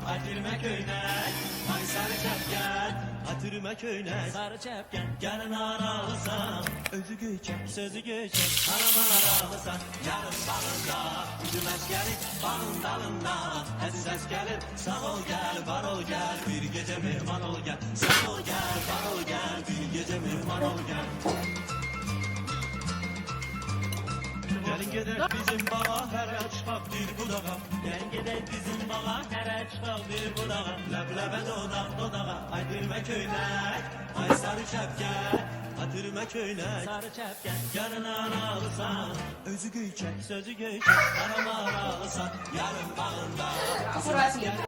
Hatırıma köynek, ay sarı çepken. Hatırıma köynek, sarı çepken. Gelin aralısan, özü göçek, sözü göçek. Hanım aralısan, yarın bağında. Düməş gelir, bağın dalında. Ses gelir, sağ ol gel, var ol gel. Bir gece mehman ol gel. Sağ ol gel, var ol gel. Bir gece mehman ol gel. Gelin gidelim bizim bağa, her çıkak bir budağa. Gelin gidelim bizim bağa, her çıkak bir budağa. Leblebe dodak dodağa, Hatırıma köynek, ay sarı çepken. Hatırıma köynek, sarı çepken. Yarın aralısan, özü göçek, sözü göçek. Hanım aralısan, yarın bağında.